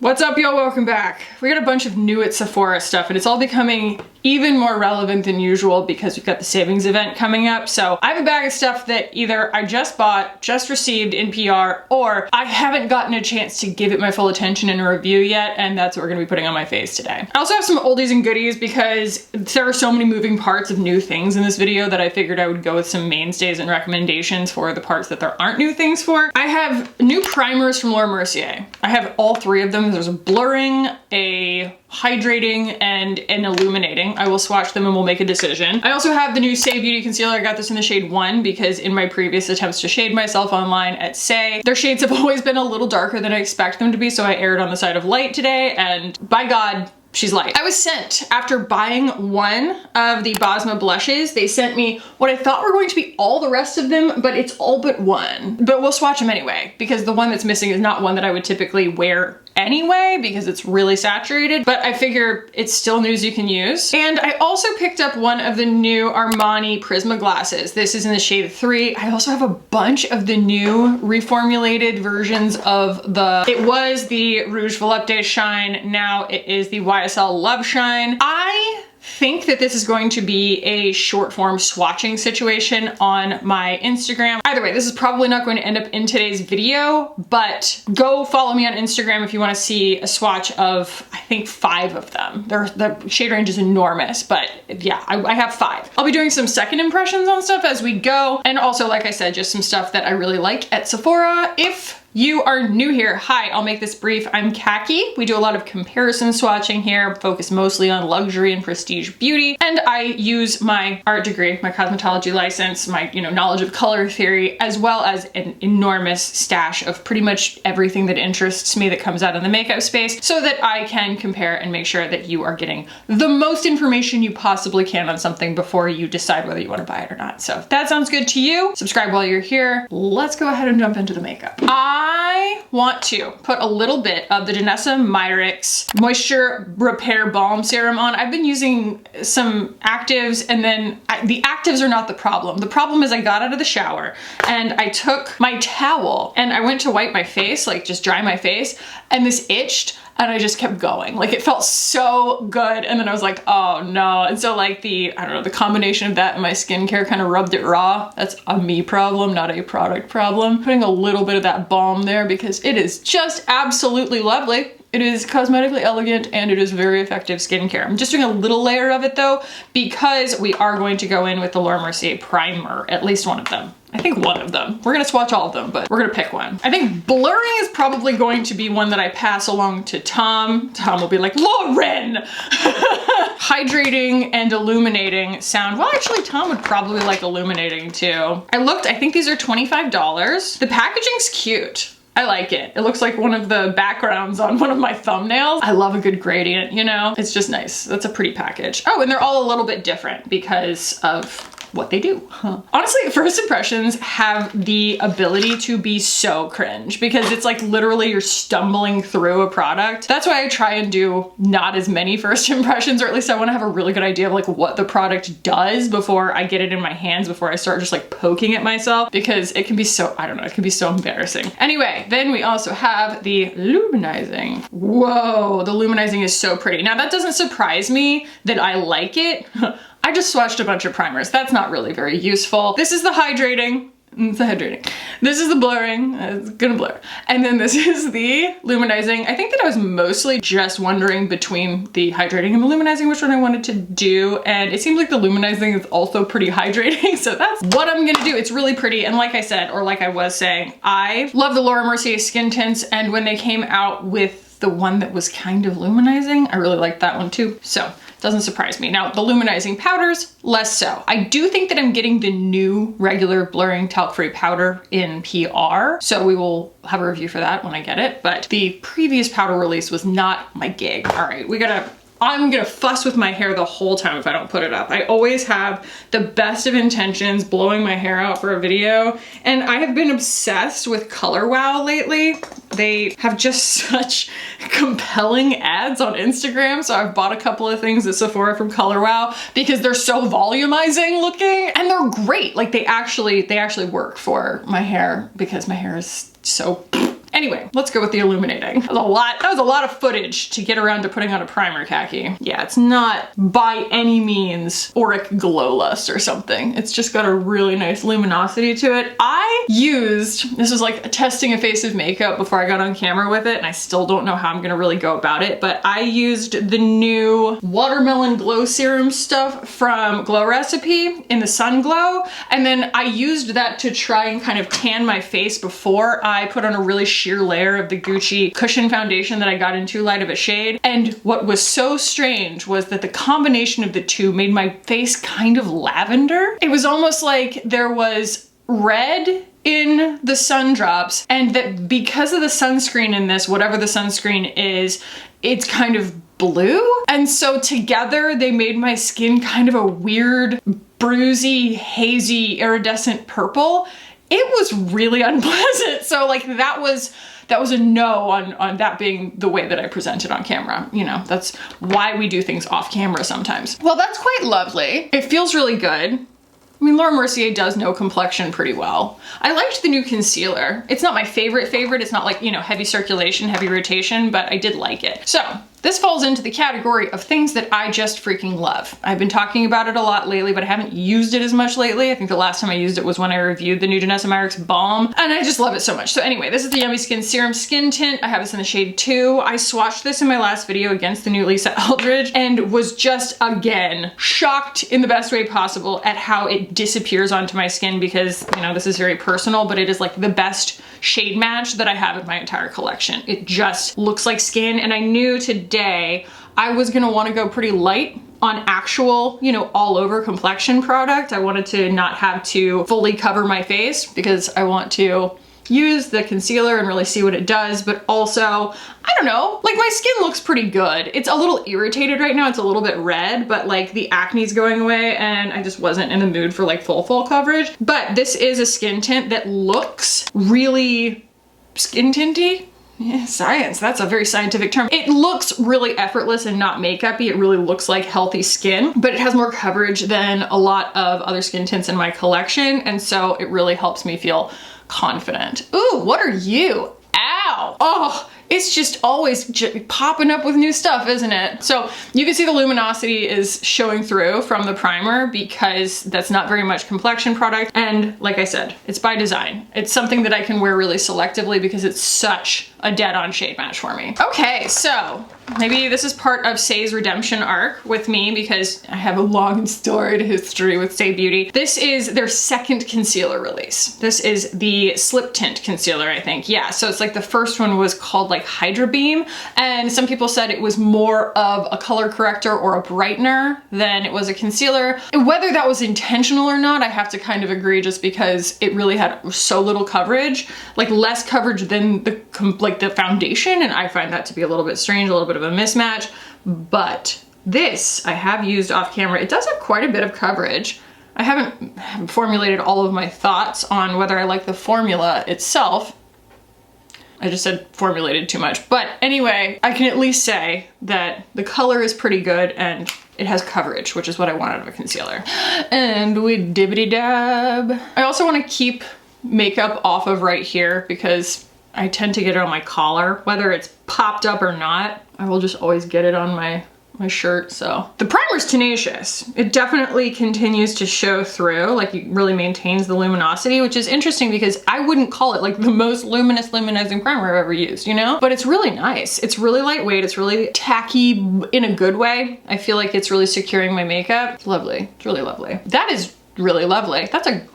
What's up, y'all? Welcome back. We got a bunch of new at Sephora stuff, and it's all becoming even more relevant than usual because we've got the savings event coming up. So I have a bag of stuff that either I just bought, just received in PR, or I haven't gotten a chance to give it my full attention in a review yet, and that's what we're gonna be putting on my face today. I also have some oldies and goodies because there are so many moving parts of new things in this video that I figured I would go with some mainstays and recommendations for the parts that there aren't new things for. I have new primers from Laura Mercier. I have all three of them. There's a blurring, a hydrating, and an illuminating. I will swatch them and we'll make a decision. I also have the new SAIE Beauty Concealer. I got this in the shade 1 because in my previous attempts to shade myself online at SAIE, their shades have always been a little darker than I expect them to be, so I erred on the side of light today, and by God, she's light. I was sent, after buying one of the Basma blushes, they sent me what I thought were going to be all the rest of them, but it's all but one. But we'll swatch them anyway, because the one that's missing is not one that I would typically wear anyway because it's really saturated, but I figure it's still news you can use. And I also picked up one of the new Armani Prisma glasses. This is in the shade 3. I also have a bunch of the new reformulated versions of it was the Rouge Volupté Shine, now it is the YSL Love Shine. I think that this is going to be a short form swatching situation on my Instagram. Either way, this is probably not going to end up in today's video, but go follow me on Instagram if you want to see a swatch of, I think, 5 of them. The shade range is enormous, but yeah, I have 5. I'll be doing some second impressions on stuff as we go, and also, like I said, just some stuff that I really like at Sephora. If you are new here, hi, I'll make this brief. I'm Kackie. We do a lot of comparison swatching here, focus mostly on luxury and prestige beauty. And I use my art degree, my cosmetology license, my knowledge of color theory, as well as an enormous stash of pretty much everything that interests me that comes out in the makeup space, so that I can compare and make sure that you are getting the most information you possibly can on something before you decide whether you want to buy it or not. So if that sounds good to you, subscribe while you're here. Let's go ahead and jump into the makeup. I want to put a little bit of the Danessa Myricks Moisture Repair Balm Serum on. I've been using some actives, and then the actives are not the problem. The problem is I got out of the shower and I took my towel and I went to wipe my face, like just dry my face, and this itched. And I just kept going. Like, it felt so good. And then I was like, oh no. And so like the combination of that and my skincare kind of rubbed it raw. That's a me problem, not a product problem. Putting a little bit of that balm there because it is just absolutely lovely. It is cosmetically elegant and it is very effective skincare. I'm just doing a little layer of it though, because we are going to go in with the Laura Mercier primer, at least one of them. I think one of them. We're gonna swatch all of them, but we're gonna pick one. I think blurring is probably going to be one that I pass along to Tom. Tom will be like, Lauren! Hydrating and illuminating sound. Well, actually, Tom would probably like illuminating too. I looked, I think these are $25. The packaging's cute. I like it. It looks like one of the backgrounds on one of my thumbnails. I love a good gradient, It's just nice. That's a pretty package. Oh, and they're all a little bit different because of what they do. Honestly, first impressions have the ability to be so cringe because it's like literally you're stumbling through a product. That's why I try and do not as many first impressions, or at least I want to have a really good idea of like what the product does before I get it in my hands, before I start just like poking at myself, because it can be so, I don't know, it can be so embarrassing. Anyway, then we also have the luminizing. Whoa, the luminizing is so pretty. Now that doesn't surprise me that I like it. I just swatched a bunch of primers. That's not really very useful. This is the hydrating. It's the hydrating. This is the blurring. It's gonna blur. And then this is the luminizing. I think that I was mostly just wondering between the hydrating and the luminizing which one I wanted to do. And it seems like the luminizing is also pretty hydrating. So that's what I'm gonna do. It's really pretty. And like I said, or like I was saying, I love the Laura Mercier skin tints. And when they came out with the one that was kind of luminizing, I really liked that one too. So doesn't surprise me. Now, the luminizing powders, less so. I do think that I'm getting the new regular blurring talc-free powder in PR, so we will have a review for that when I get it, but the previous powder release was not my gig. All right, I'm gonna fuss with my hair the whole time if I don't put it up. I always have the best of intentions blowing my hair out for a video, and I have been obsessed with Color Wow lately. They have just such compelling ads on Instagram, so I've bought a couple of things at Sephora from Color Wow because they're so volumizing looking, and they're great. Like they actually work for my hair because my hair is so Anyway, let's go with the illuminating. That was a lot of footage to get around to putting on a primer, Kackie. Yeah, it's not by any means Auric Glow Lust or something. It's just got a really nice luminosity to it. I used, this was like testing a face of makeup before I got on camera with it, and I still don't know how I'm gonna really go about it, but I used the new Watermelon Glow Serum stuff from Glow Recipe in the Sun Glow, and then I used that to try and kind of tan my face before I put on a really sheer layer of the Gucci Cushion foundation that I got in too light of a shade. And what was so strange was that the combination of the two made my face kind of lavender. It was almost like there was red in the sun drops, and that because of the sunscreen in this, whatever the sunscreen is, it's kind of blue. And so together they made my skin kind of a weird, bruisey, hazy, iridescent purple. It was really unpleasant. So like that was a no on that being the way that I presented on camera. You know, that's why we do things off camera sometimes. Well, that's quite lovely. It feels really good. I mean, Laura Mercier does know complexion pretty well. I liked the new concealer. It's not my favorite. It's not like, you know, heavy circulation, heavy rotation, but I did like it. So this falls into the category of things that I just freaking love. I've been talking about it a lot lately, but I haven't used it as much lately. I think the last time I used it was when I reviewed the new Danessa Myricks Balm, and I just love it so much. So anyway, this is the Yummy Skin Serum Skin Tint. I have this in the shade 2. I swatched this in my last video against the new Lisa Eldridge and was just, again, shocked in the best way possible at how it disappears onto my skin because, you know, this is very personal, but it is like the best shade match that I have in my entire collection. It just looks like skin, and I knew today I was gonna wanna go pretty light on actual, you know, all over complexion product. I wanted to not have to fully cover my face because I want to use the concealer and really see what it does, but also, I don't know, like my skin looks pretty good. It's a little irritated right now. It's a little bit red, but like the acne's going away and I just wasn't in the mood for like full coverage. But this is a skin tint that looks really skin tinty. Yeah, science, that's a very scientific term. It looks really effortless and not makeup-y. It really looks like healthy skin, but it has more coverage than a lot of other skin tints in my collection. And so it really helps me feel confident. Ooh, what are you? Ow. Oh, it's just always popping up with new stuff, isn't it? So you can see the luminosity is showing through from the primer because that's not very much complexion product. And like I said, it's by design. It's something that I can wear really selectively because it's such a dead-on shade match for me. Okay, so maybe this is part of SAIE's redemption arc with me because I have a long and storied history with SAIE Beauty. This is their second concealer release. This is the Slip Tint concealer, I think. Yeah, so it's like the first one was called like Hydra Beam, and some people said it was more of a color corrector or a brightener than it was a concealer. Whether that was intentional or not, I have to kind of agree just because it really had so little coverage, like less coverage than the foundation, and I find that to be a little bit strange, a little bit of a mismatch. But this I have used off camera. It does have quite a bit of coverage. I haven't formulated all of my thoughts on whether I like the formula itself. I just said formulated too much. But anyway, I can at least say that the color is pretty good and it has coverage, which is what I want out of a concealer. And we dibbity dab. I also want to keep makeup off of right here because I tend to get it on my collar, whether it's popped up or not. I will just always get it on my shirt. So the primer's tenacious. It definitely continues to show through, like it really maintains the luminosity, which is interesting because I wouldn't call it like the most luminizing primer I've ever used, you know? But it's really nice. It's really lightweight. It's really tacky in a good way. I feel like it's really securing my makeup. It's lovely. It's really lovely. That is really lovely. That's a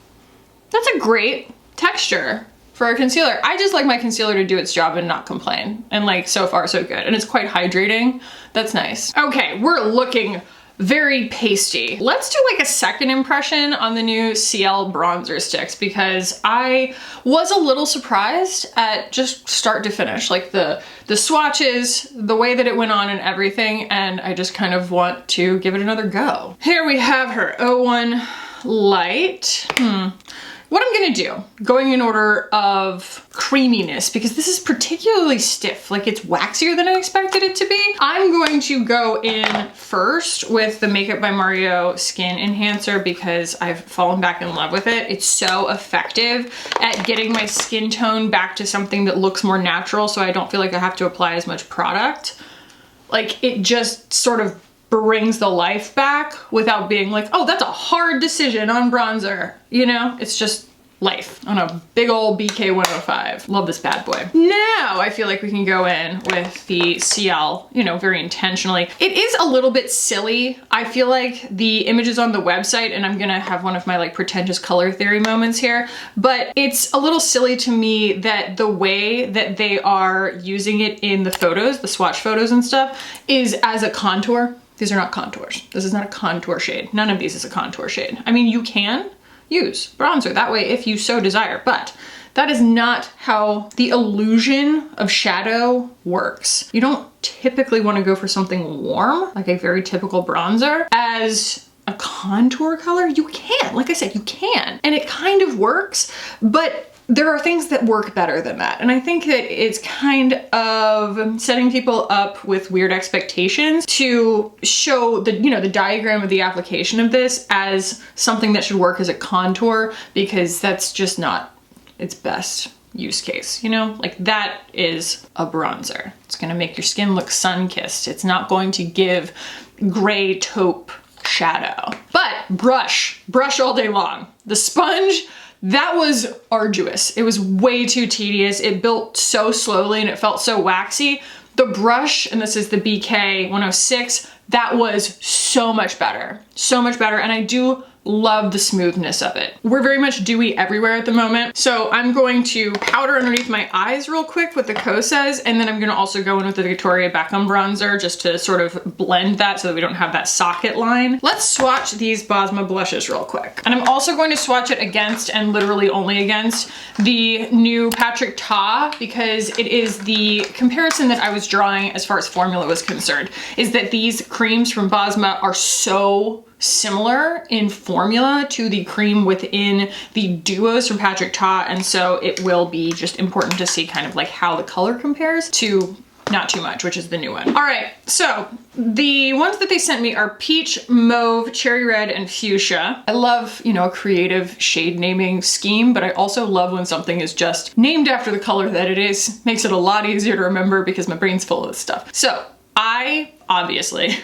great texture for a concealer. I just like my concealer to do its job and not complain. And like, so far so good. And it's quite hydrating. That's nice. Okay, we're looking very pasty. Let's do like a second impression on the new Ciele Bronzer sticks because I was a little surprised at just start to finish, like the swatches, the way that it went on and everything. And I just kind of want to give it another go. Here we have her 01 Light. what I'm gonna do, going in order of creaminess, because this is particularly stiff, like it's waxier than I expected it to be. I'm going to go in first with the Makeup by Mario Skin Enhancer because I've fallen back in love with it. It's so effective at getting my skin tone back to something that looks more natural, so I don't feel like I have to apply as much product. Like, it just sort of brings the life back without being like, oh, that's a hard decision on bronzer. You know, it's just life on a big old BK 105. Love this bad boy. Now I feel like we can go in with the Ciele, you know, very intentionally. It is a little bit silly. I feel like the images on the website, and I'm gonna have one of my like pretentious color theory moments here, but it's a little silly to me that the way that they are using it in the photos, the swatch photos and stuff, is as a contour. These are not contours. This is not a contour shade. None of these is a contour shade. I mean, you can use bronzer that way if you so desire, but that is not how the illusion of shadow works. You don't typically want to go for something warm, like a very typical bronzer, as a contour color. You can, like I said, you can, and it kind of works, but there are things that work better than that. And I think that it's kind of setting people up with weird expectations to show the, you know, the diagram of the application of this as something that should work as a contour, because that's just not its best use case, you know? Like, that is a bronzer. It's gonna make your skin look sun-kissed. It's not going to give gray taupe shadow. But brush all day long. The sponge, that was arduous. It was way too tedious. It built so slowly and it felt so waxy. The brush, and this is the BK 106, that was so much better. So much better, and I do love the smoothness of it. We're very much dewy everywhere at the moment, so I'm going to powder underneath my eyes real quick with the Kosas, and then I'm gonna also go in with the Victoria Beckham bronzer just to sort of blend that so that we don't have that socket line. Let's swatch these Basma blushes real quick. And I'm also going to swatch it against, and literally only against, the new Patrick Ta, because it is the comparison that I was drawing as far as formula was concerned, is that these creams from Basma are so similar in formula to the cream within the duos from Patrick Ta, and so it will be just important to see kind of like how the color compares to Not Too Much, which is the new one. All right, so the ones that they sent me are peach, mauve, cherry red, and fuchsia. I love, you know, a creative shade naming scheme, but I also love when something is just named after the color that it is. Makes it a lot easier to remember because my brain's full of this stuff. So I obviously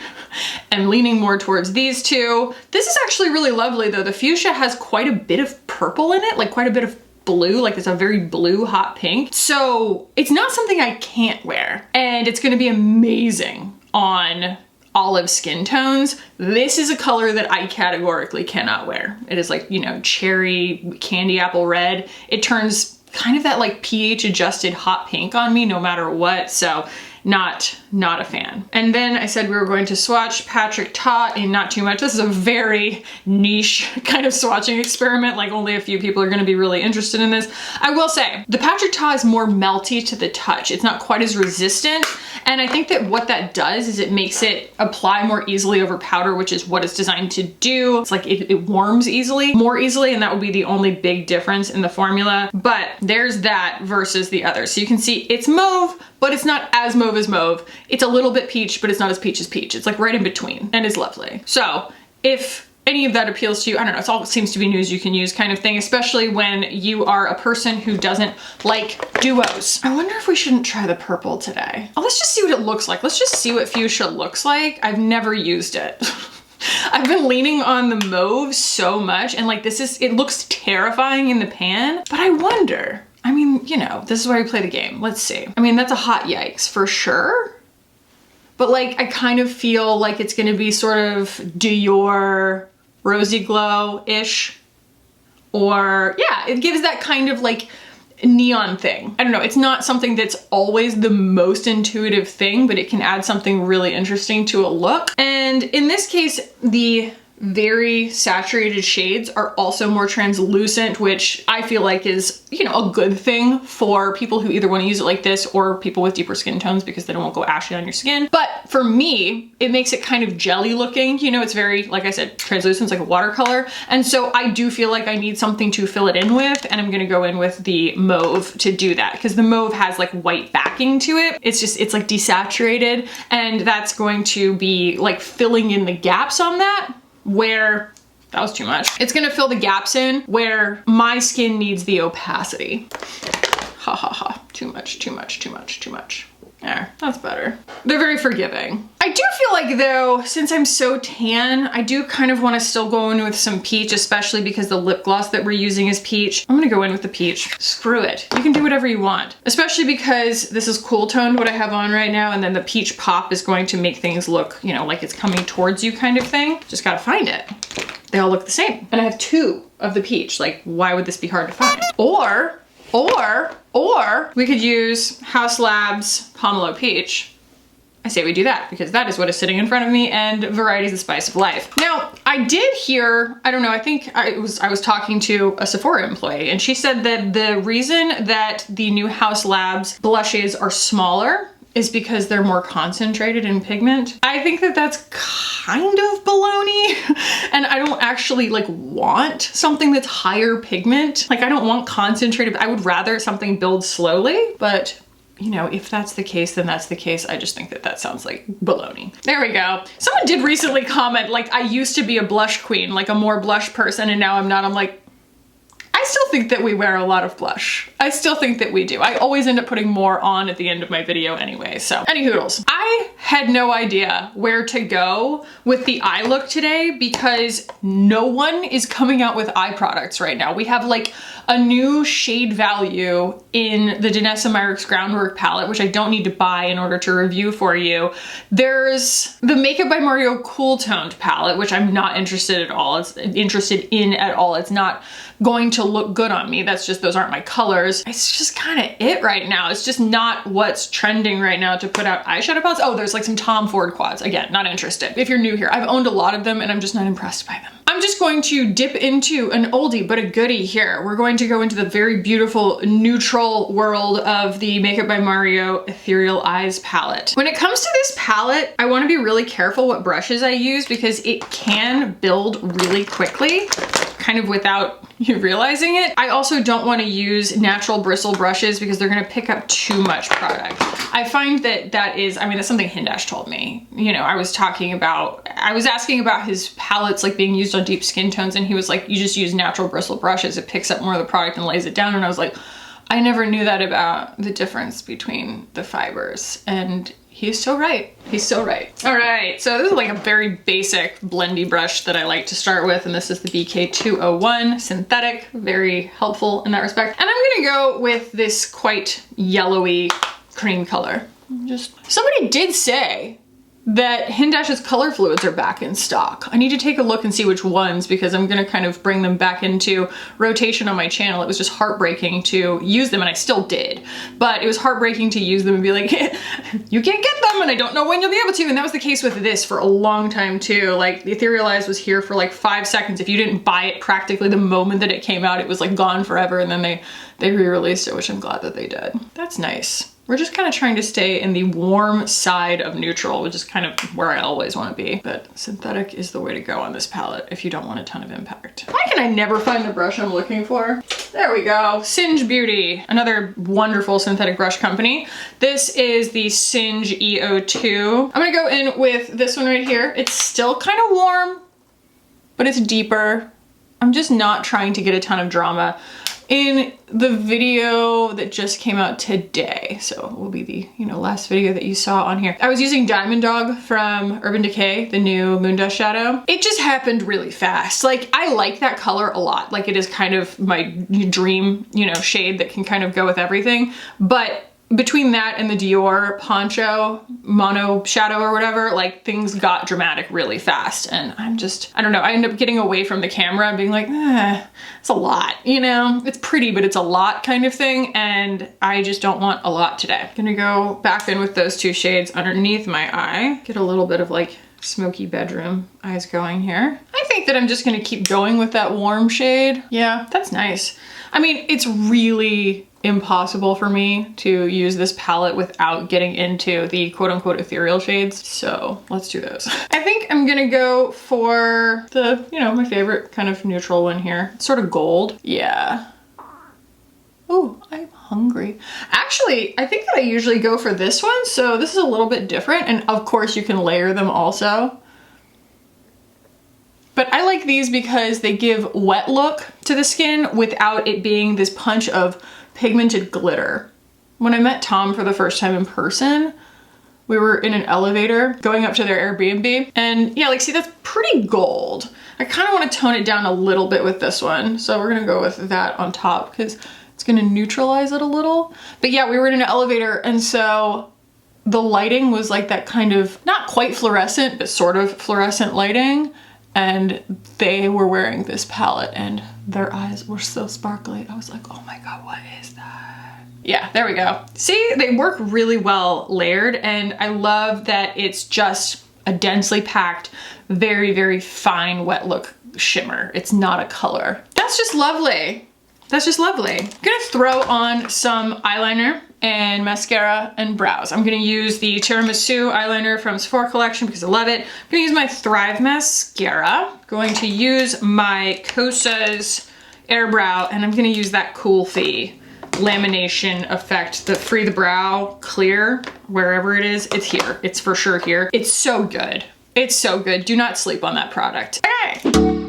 am leaning more towards these two. This is actually really lovely though. The fuchsia has quite a bit of purple in it, like quite a bit of blue, like it's a very blue hot pink. So it's not something I can't wear, and it's gonna be amazing on olive skin tones. This is a color that I categorically cannot wear. It is like, you know, cherry, candy apple red. It turns kind of that like pH adjusted hot pink on me no matter what. So not a fan. And then I said we were going to swatch Patrick Ta in Not Too Much. This is a very niche kind of swatching experiment. Like, only a few people are going to be really interested in this. I will say the Patrick Ta is more melty to the touch. It's not quite as resistant. And I think that what that does is it makes it apply more easily over powder, which is what it's designed to do. It's like it warms more easily, and that would be the only big difference in the formula. But there's that versus the others. So you can see it's mauve, but it's not as mauve as mauve. It's a little bit peach, but it's not as peach as peach. It's like right in between, and it's lovely. So if any of that appeals to you, I don't know, it's all seems to be news you can use kind of thing, especially when you are a person who doesn't like duos. I wonder if we shouldn't try the purple today. Oh, let's just see what it looks like. Let's just see what fuchsia looks like. I've never used it. I've been leaning on the mauve so much, and like it looks terrifying in the pan, but I wonder, I mean, you know, this is why we play the game. Let's see. I mean, that's a hot yikes for sure. But like, I kind of feel like it's gonna be sort of Dior Rosy Glow-ish. Or yeah, it gives that kind of like neon thing. I don't know, it's not something that's always the most intuitive thing, but it can add something really interesting to a look. And in this case, the very saturated shades are also more translucent, which I feel like is, you know, a good thing for people who either want to use it like this or people with deeper skin tones because then it won't go ashy on your skin. But for me, it makes it kind of jelly looking. You know, it's very, like I said, translucent, it's like a watercolor. And so I do feel like I need something to fill it in with, and I'm gonna go in with the mauve to do that because the mauve has like white backing to it. It's like desaturated, and that's going to be like filling in the gaps on that where that was too much. It's gonna fill the gaps in where my skin needs the opacity. Ha ha ha, too much, too much, too much, too much. There, that's better. They're very forgiving. I do feel like though, since I'm so tan, I do kind of want to still go in with some peach, especially because the lip gloss that we're using is peach. I'm gonna go in with the peach. Screw it. You can do whatever you want, especially because this is cool toned what I have on right now, and then the peach pop is going to make things look, you know, like it's coming towards you kind of thing. Just gotta find it. They all look the same. And I have 2 of the peach. Like, why would this be hard to find? Or we could use Haus Labs Pomelo Peach. I say we do that because that is what is sitting in front of me, and variety is the spice of life. Now, I did hear, I don't know, I think I was talking to a Sephora employee, and she said that the reason that the new Haus Labs blushes are smaller is because they're more concentrated in pigment. I think that that's kind of baloney, and I don't actually like want something that's higher pigment. Like, I don't want concentrated. I would rather something build slowly, but you know, if that's the case, then that's the case. I just think that that sounds like baloney. There we go. Someone did recently comment, like, I used to be a blush queen, like a more blush person, and now I'm not. I'm like, I still think that we wear a lot of blush. I still think that we do. I always end up putting more on at the end of my video anyway, so. Any hoodles. I had no idea where to go with the eye look today because no one is coming out with eye products right now. We have like a new shade value in the Danessa Myricks Groundwork palette, which I don't need to buy in order to review for you. There's the Makeup by Mario Cool Toned palette, which I'm not interested in at all. It's not going to look good on me. That's just, those aren't my colors. It's just kind of it right now. It's just not what's trending right now to put out eyeshadow palettes. Oh, there's like some Tom Ford quads. Again, not interested. If you're new here, I've owned a lot of them and I'm just not impressed by them. I'm just going to dip into an oldie but a goodie here. We're going to go into the very beautiful neutral world of the Makeup by Mario Ethereal Eyes palette. When it comes to this palette, I want to be really careful what brushes I use because it can build really quickly, kind of without you realizing it. I also don't want to use natural bristle brushes because they're going to pick up too much product. I find that that is, I mean, that's something Hindash told me. You know, I was asking about his palettes like being used on deep skin tones, and he was like, you just use natural bristle brushes. It picks up more of the product and lays it down. And I was like, I never knew that about the difference between the fibers, and he's so right. He's so right. All right, so this is like a very basic blendy brush that I like to start with, and this is the BK201 synthetic, very helpful in that respect. And I'm gonna go with this quite yellowy cream color. Somebody did say that Hindash's color fluids are back in stock. I need to take a look and see which ones because I'm gonna kind of bring them back into rotation on my channel. It was just heartbreaking to use them, and I still did, but it was heartbreaking to use them and be like, you can't get them and I don't know when you'll be able to. And that was the case with this for a long time too. Like, the Ethereal Eyes was here for like 5 seconds. If you didn't buy it practically the moment that it came out, it was like gone forever, and then they re-released it, which I'm glad that they did. That's nice. We're just kind of trying to stay in the warm side of neutral, which is kind of where I always want to be. But synthetic is the way to go on this palette if you don't want a ton of impact. Why can I never find the brush I'm looking for? There we go. Singe Beauty, another wonderful synthetic brush company. This is the Singe EO2. I'm gonna go in with this one right here. It's still kind of warm, but it's deeper. I'm just not trying to get a ton of drama in the video that just came out today. So it will be the, you know, last video that you saw on here. I was using Diamond Dog from Urban Decay, the new Moondust shadow. It just happened really fast. Like, I like that color a lot. Like, it is kind of my dream, you know, shade that can kind of go with everything. But between that and the Dior Poncho Mono Shadow or whatever, like, things got dramatic really fast. And I'm just, I don't know, I end up getting away from the camera and being like, it's a lot, you know? It's pretty, but it's a lot kind of thing. And I just don't want a lot today. I'm gonna go back in with those 2 shades underneath my eye. Get a little bit of like smoky bedroom eyes going here. I think that I'm just gonna keep going with that warm shade. Yeah, that's nice. I mean, it's really impossible for me to use this palette without getting into the quote-unquote ethereal shades. So let's do those. I think I'm gonna go for the, you know, my favorite kind of neutral one here. It's sort of gold. Yeah. Oh, I'm hungry. Actually, I think that I usually go for this one. So this is a little bit different. And of course you can layer them also. But I like these because they give wet look to the skin without it being this punch of pigmented glitter. When I met Tom for the first time in person, we were in an elevator going up to their Airbnb, and yeah, like, see, that's pretty gold. I kind of want to tone it down a little bit with this one. So we're gonna go with that on top because it's gonna neutralize it a little. But yeah, we were in an elevator, and so the lighting was like that kind of, not quite fluorescent, but sort of fluorescent lighting. And they were wearing this palette and their eyes were so sparkly. I was like, oh my God, what is that? Yeah, there we go. See, they work really well layered, and I love that it's just a densely packed, very, very fine wet look shimmer. It's not a color. That's just lovely. That's just lovely. I'm gonna throw on some eyeliner and mascara and brows. I'm gonna use the Tiramisu eyeliner from Sephora collection because I love it. I'm gonna use my Thrive mascara. Going to use my Kosas Air Brow, and I'm gonna use that Coolfee lamination effect, the Free the Brow Clear, wherever it is. It's here, it's for sure here. It's so good. It's so good. Do not sleep on that product. Okay.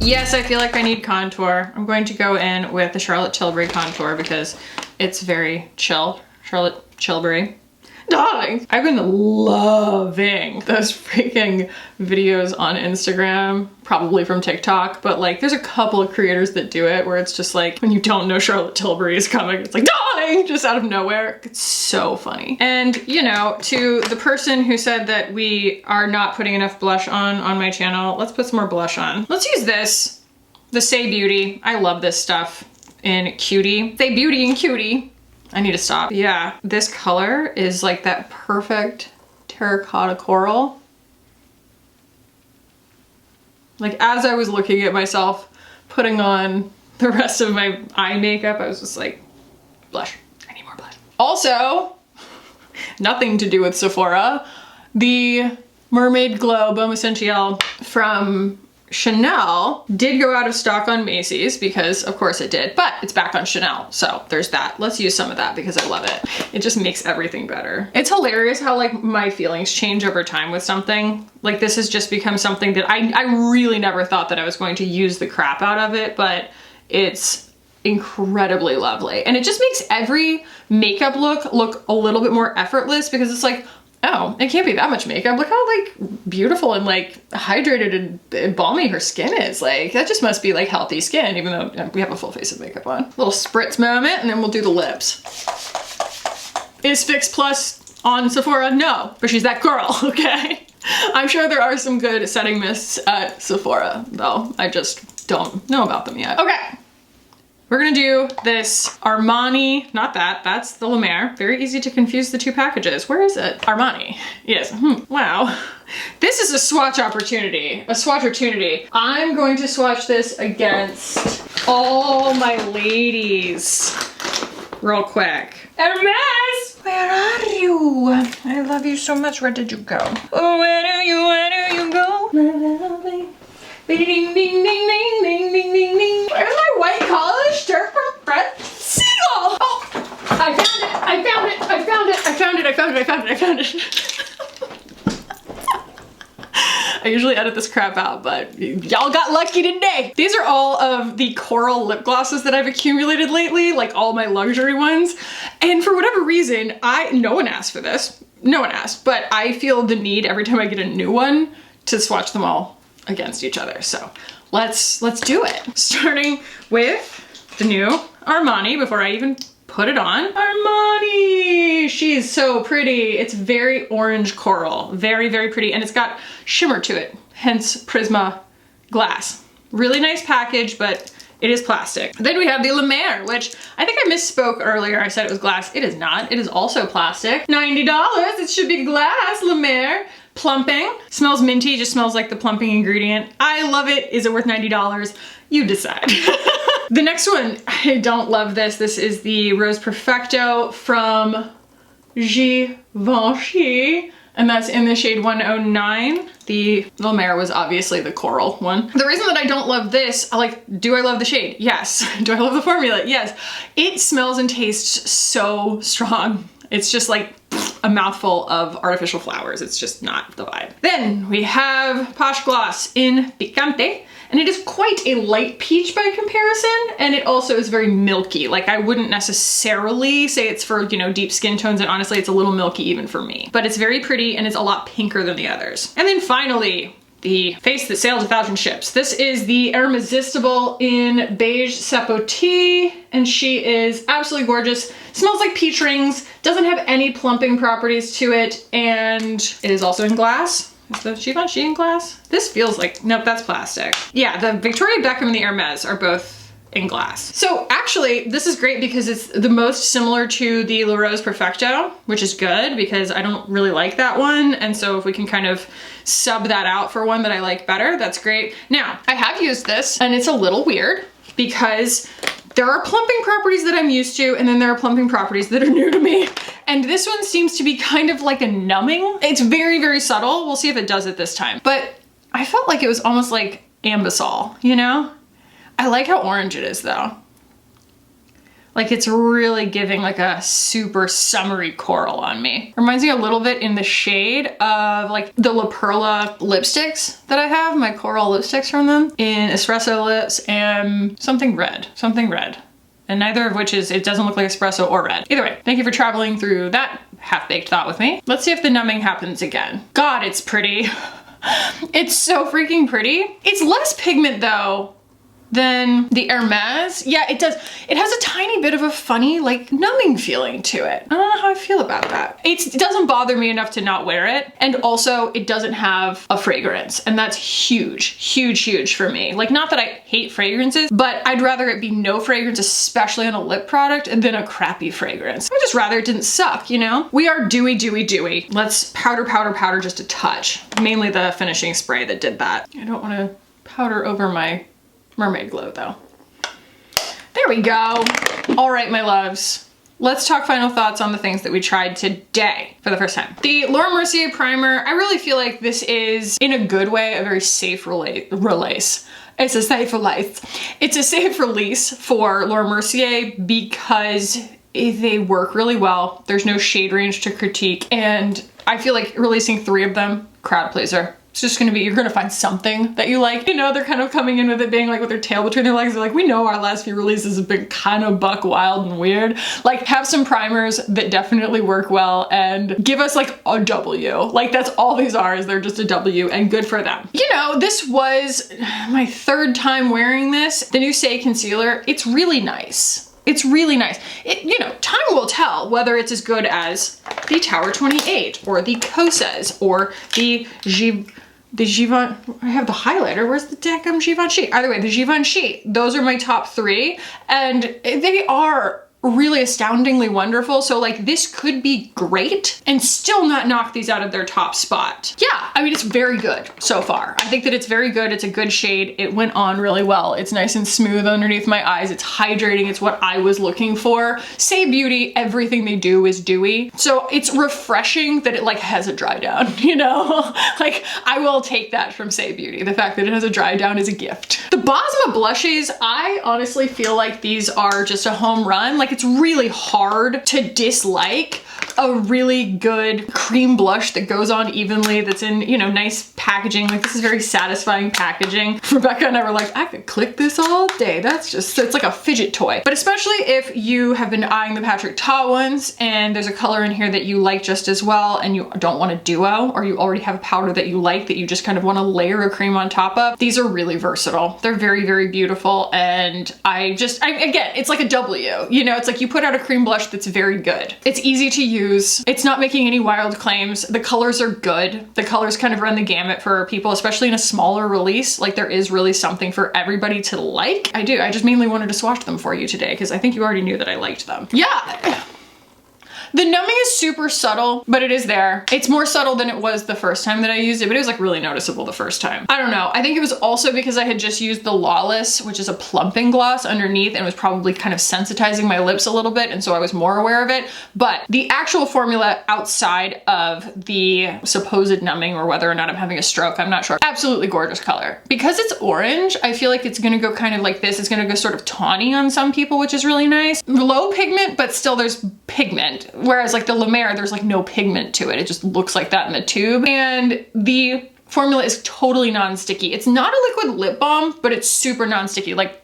Yes, I feel like I need contour. I'm going to go in with the Charlotte Tilbury contour because it's very chill. Charlotte Tilbury. Darling! I've been loving those freaking videos on Instagram, probably from TikTok, but like there's a couple of creators that do it where it's just like when you don't know Charlotte Tilbury is coming, it's like, darling! Just out of nowhere. It's so funny. And you know, to the person who said that we are not putting enough blush on my channel, let's put some more blush on. Let's use this, the SAIE Beauty. I love this stuff in Cutie. SAIE Beauty and Cutie. I need to stop. Yeah, this color is like that perfect terracotta coral. Like as I was looking at myself putting on the rest of my eye makeup, I was just like, blush, I need more blush. Also, nothing to do with Sephora, the Mermaid Glow Baume Essentiel from Chanel did go out of stock on Macy's because of course it did, but it's back on Chanel. So there's that. Let's use some of that because I love it. It just makes everything better. It's hilarious how like my feelings change over time with something. Like this has just become something that I really never thought that I was going to use the crap out of it, but it's incredibly lovely. And it just makes every makeup look a little bit more effortless because it's like, oh, it can't be that much makeup. Look how like beautiful and like hydrated and balmy her skin is. Like that just must be like healthy skin, even though we have a full face of makeup on. Little spritz moment, and then we'll do the lips. Is Fix Plus on Sephora? No, but she's that girl, okay? I'm sure there are some good setting mists at Sephora, though. I just don't know about them yet. Okay. We're gonna do this Armani, not that, that's the La Mer. Very easy to confuse the two packages. Where is it? Armani, yes, wow. This is a swatch opportunity, a swatch-opportunity. I'm going to swatch this against all my ladies real quick. Hermes, where are you? I love you so much, where did you go? Oh, where do you go? My lovely. Ding, ding, ding, ding, ding, ding, ding, ding, ding. Where's my white collar shirt from Fred Seagull? Oh, I found it, I found it, I found it, I found it, I found it, I found it, I found it. I usually edit this crap out, but y'all got lucky today. These are all of the coral lip glosses that I've accumulated lately, like all my luxury ones. And for whatever reason, no one asked for this. No one asked, but I feel the need every time I get a new one to swatch them all against each other. So let's do it. Starting with the new Armani before I even put it on. Armani! She's so pretty. It's very orange coral. Very, very pretty. And it's got shimmer to it, hence Prisma glass. Really nice package, but it is plastic. Then we have the La Mer, which I think I misspoke earlier. I said it was glass. It is not. It is also plastic. $90. It should be glass. La Mer. Plumping. Smells minty. Just smells like the plumping ingredient. I love it. Is it worth $90? You decide. The next one, I don't love this. This is the Rose Perfecto from Givenchy, and that's in the shade 109. The La Mer was obviously the coral one. The reason that I don't love this, do I love the shade? Yes. Do I love the formula? Yes. It smells and tastes so strong. It's just like a mouthful of artificial flowers. It's just not the vibe. Then we have Posh Gloss in Picante, and it is quite a light peach by comparison, and it also is very milky. Like, I wouldn't necessarily say it's for, you know, deep skin tones, and honestly, it's a little milky even for me. But it's very pretty, and it's a lot pinker than the others. And then finally, the face that sailed 1,000 ships. This is the Irresistible in Beige Sapote, and she is absolutely gorgeous. Smells like peach rings, doesn't have any plumping properties to it, and it is also in glass. Is the Givenchy in glass? This feels like, nope, that's plastic. Yeah, the Victoria Beckham and the Hermes are both in glass. So actually, this is great because it's the most similar to the La Rose Perfecto, which is good because I don't really like that one. And so if we can kind of sub that out for one that I like better, that's great. Now, I have used this and it's a little weird because there are plumping properties that I'm used to, and then there are plumping properties that are new to me. And this one seems to be kind of like a numbing. It's very, very subtle. We'll see if it does it this time. But I felt like it was almost like Ambisol, you know? I like how orange it is though. Like, it's really giving like a super summery coral on me. Reminds me a little bit in the shade of like the La Perla lipsticks that I have, my coral lipsticks from them, in Espresso Lips and something red. And neither of which it doesn't look like espresso or red. Either way, thank you for traveling through that half-baked thought with me. Let's see if the numbing happens again. God, it's pretty. It's so freaking pretty. It's less pigment though than the Hermes. Yeah, it does. It has a tiny bit of a funny, like, numbing feeling to it. I don't know how I feel about that. It doesn't bother me enough to not wear it. And also, it doesn't have a fragrance. And that's huge, huge, huge for me. Like, not that I hate fragrances, but I'd rather it be no fragrance, especially on a lip product, than a crappy fragrance. I'd just rather it didn't suck, you know? We are dewy, dewy, dewy. Let's powder, powder, powder just a touch. Mainly the finishing spray that did that. I don't want to powder over my mermaid glow though. There we go. All right, my loves. Let's talk final thoughts on the things that we tried today for the first time. The Laura Mercier primer, I really feel like this is, in a good way, a very safe release. It's a safe release. It's a safe release for Laura Mercier because they work really well. There's no shade range to critique. And I feel like releasing 3 of them, crowd pleaser. It's just gonna be, you're gonna find something that you like. You know, they're kind of coming in with it being like with their tail between their legs. They're like, we know our last few releases have been kind of buck wild and weird. Like, have some primers that definitely work well and give us like a W. Like, that's all these are, is they're just a W, and good for them. You know, this was my 3rd time wearing this. The new SAIE concealer, it's really nice. It's really nice. You know, time will tell whether it's as good as the Tower 28 or the Kosas or the I have the highlighter. Where's the damn Givenchy? Either way, the Givenchy. Those are my top 3, and they are really astoundingly wonderful. So like, this could be great and still not knock these out of their top spot. Yeah, I mean, it's very good so far. I think that it's very good. It's a good shade. It went on really well. It's nice and smooth underneath my eyes. It's hydrating. It's what I was looking for. SAIE Beauty, everything they do is dewy. So it's refreshing that it like has a dry down, you know? Like, I will take that from SAIE Beauty. The fact that it has a dry down is a gift. The Basma blushes, I honestly feel like these are just a home run. Like, it's really hard to dislike, a really good cream blush that goes on evenly, that's in, you know, nice packaging. Like, this is very satisfying packaging. Rebecca and I were like, I could click this all day. That's just, it's like a fidget toy. But especially if you have been eyeing the Patrick Ta ones and there's a color in here that you like just as well and you don't want a duo, or you already have a powder that you like that you just kind of want to layer a cream on top of, these are really versatile. They're very, very beautiful. And again, it's like a W, you know, it's like you put out a cream blush that's very good. It's easy to use. It's not making any wild claims. The colors are good. The colors kind of run the gamut for people, especially in a smaller release. Like, there is really something for everybody to like. I just mainly wanted to swatch them for you today because I think you already knew that I liked them. Yeah. The numbing is super subtle, but it is there. It's more subtle than it was the first time that I used it, but it was like really noticeable the first time. I don't know. I think it was also because I had just used the Lawless, which is a plumping gloss underneath, and was probably kind of sensitizing my lips a little bit, and so I was more aware of it. But the actual formula outside of the supposed numbing, or whether or not I'm having a stroke, I'm not sure. Absolutely gorgeous color. Because it's orange, I feel like it's gonna go kind of like this. It's gonna go sort of tawny on some people, which is really nice. Low pigment, but still there's pigment. Whereas like the La Mer, there's like no pigment to it. It just looks like that in the tube. And the formula is totally non-sticky. It's not a liquid lip balm, but it's super non-sticky. Like,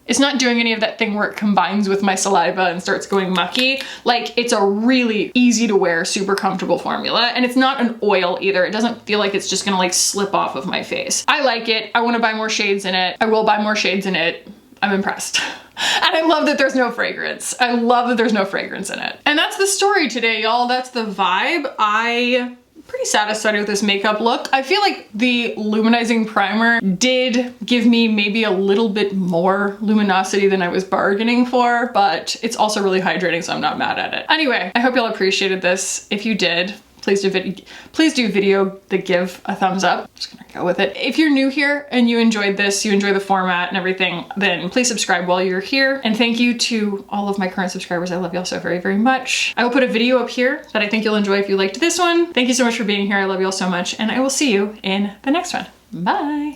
it's not doing any of that thing where it combines with my saliva and starts going mucky. Like, it's a really easy to wear, super comfortable formula. And it's not an oil either. It doesn't feel like it's just gonna like slip off of my face. I like it. I wanna buy more shades in it. I will buy more shades in it. I'm impressed. And I love that there's no fragrance. I love that there's no fragrance in it. And that's the story today, y'all. That's the vibe. I'm pretty satisfied with this makeup look. I feel like the luminizing primer did give me maybe a little bit more luminosity than I was bargaining for, but it's also really hydrating, so I'm not mad at it. Anyway, I hope y'all appreciated this. If you did, please do video that give a thumbs up. I'm just gonna go with it. If you're new here and you enjoyed this, you enjoy the format and everything, then please subscribe while you're here. And thank you to all of my current subscribers. I love y'all so very, very much. I will put a video up here that I think you'll enjoy if you liked this one. Thank you so much for being here. I love y'all so much, and I will see you in the next one. Bye.